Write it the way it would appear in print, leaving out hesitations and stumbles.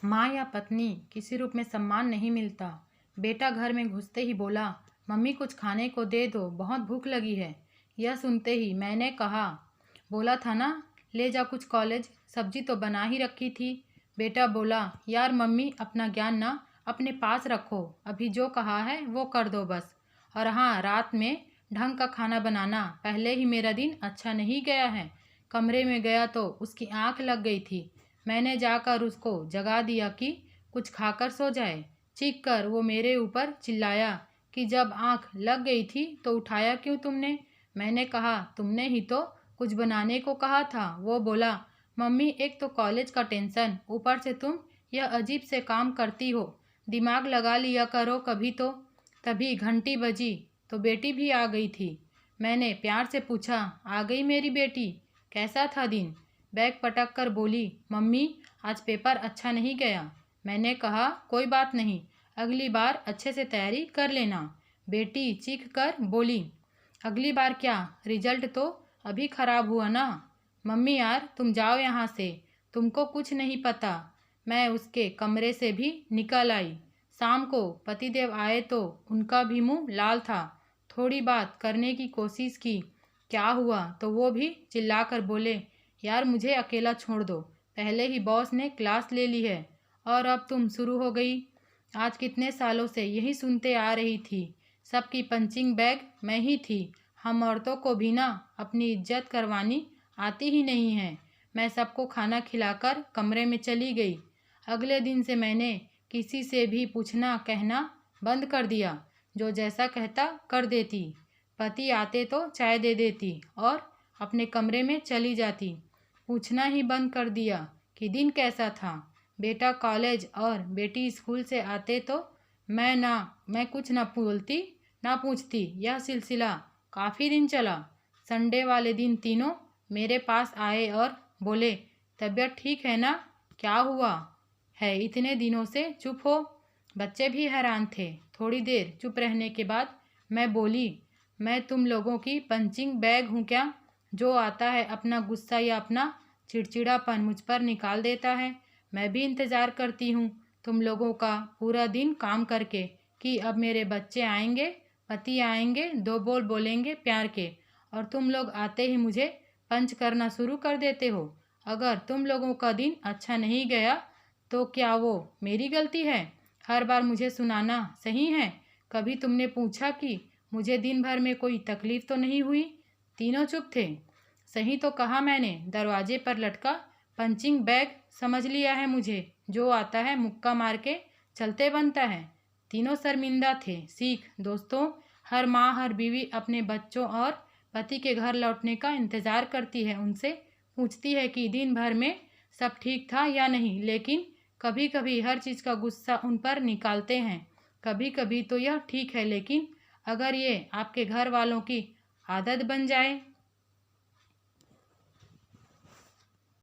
माँ या पत्नी किसी रूप में सम्मान नहीं मिलता। बेटा घर में घुसते ही बोला, मम्मी कुछ खाने को दे दो, बहुत भूख लगी है। यह सुनते ही मैंने कहा, बोला था ना ले जा कुछ, कॉलेज सब्जी तो बना ही रखी थी। बेटा बोला, यार मम्मी अपना ज्ञान ना अपने पास रखो, अभी जो कहा है वो कर दो बस। और हाँ, रात में ढंग का खाना बनाना, पहले ही मेरा दिन अच्छा नहीं गया है। कमरे में गया तो उसकी आंख लग गई थी। मैंने जाकर उसको जगा दिया कि कुछ खाकर सो जाए। चीख कर वो मेरे ऊपर चिल्लाया कि जब आंख लग गई थी तो उठाया क्यों तुमने। मैंने कहा, तुमने ही तो कुछ बनाने को कहा था। वो बोला, मम्मी एक तो कॉलेज का टेंशन, ऊपर से तुम यह अजीब से काम करती हो, दिमाग लगा लिया करो कभी तो। तभी घंटी बजी तो बेटी भी आ गई थी। मैंने प्यार से पूछा, आ गई मेरी बेटी, कैसा था दिन। बैग पटक कर बोली, मम्मी आज पेपर अच्छा नहीं गया। मैंने कहा, कोई बात नहीं, अगली बार अच्छे से तैयारी कर लेना। बेटी चीख कर बोली, अगली बार क्या, रिजल्ट तो अभी खराब हुआ ना। मम्मी यार तुम जाओ यहाँ से, तुमको कुछ नहीं पता। मैं उसके कमरे से भी निकल आई। शाम को पतिदेव आए तो उनका भी मुंह लाल था। थोड़ी बात करने की कोशिश की, क्या हुआ, तो वो भी चिल्लाकर बोले, यार मुझे अकेला छोड़ दो, पहले ही बॉस ने क्लास ले ली है और अब तुम शुरू हो गई। आज कितने सालों से यही सुनते आ रही थी, सबकी पंचिंग बैग मैं ही थी। हम औरतों को भी ना अपनी इज्जत करवानी आती ही नहीं है। मैं सबको खाना खिलाकर कमरे में चली गई। अगले दिन से मैंने किसी से भी पूछना कहना बंद कर दिया, जो जैसा कहता कर देती। पति आते तो चाय दे देती और अपने कमरे में चली जाती। पूछना ही बंद कर दिया कि दिन कैसा था। बेटा कॉलेज और बेटी स्कूल से आते तो मैं कुछ ना बोलती ना पूछती। यह सिलसिला काफ़ी दिन चला। संडे वाले दिन तीनों मेरे पास आए और बोले, तबीयत ठीक है ना, क्या हुआ है, इतने दिनों से चुप हो। बच्चे भी हैरान थे। थोड़ी देर चुप रहने के बाद मैं बोली, मैं तुम लोगों की पंचिंग बैग हूँ क्या, जो आता है अपना गुस्सा या अपना चिड़चिड़ापन मुझ पर निकाल देता है। मैं भी इंतज़ार करती हूँ तुम लोगों का पूरा दिन काम करके कि अब मेरे बच्चे आएंगे, पति आएंगे, दो बोल बोलेंगे प्यार के, और तुम लोग आते ही मुझे पंच करना शुरू कर देते हो। अगर तुम लोगों का दिन अच्छा नहीं गया तो क्या वो मेरी गलती है? हर बार मुझे सुनाना सही है? कभी तुमने पूछा कि मुझे दिन भर में कोई तकलीफ़ तो नहीं हुई? तीनों चुप थे। सही तो कहा मैंने, दरवाजे पर लटका पंचिंग बैग समझ लिया है मुझे, जो आता है मुक्का मार के चलते बनता है। तीनों शर्मिंदा थे। सीख दोस्तों, हर माँ हर बीवी अपने बच्चों और पति के घर लौटने का इंतज़ार करती है, उनसे पूछती है कि दिन भर में सब ठीक था या नहीं, लेकिन कभी कभी हर चीज़ का गुस्सा उन पर निकालते हैं। कभी कभी तो यह ठीक है, लेकिन अगर ये आपके घर वालों की आदत बन जाए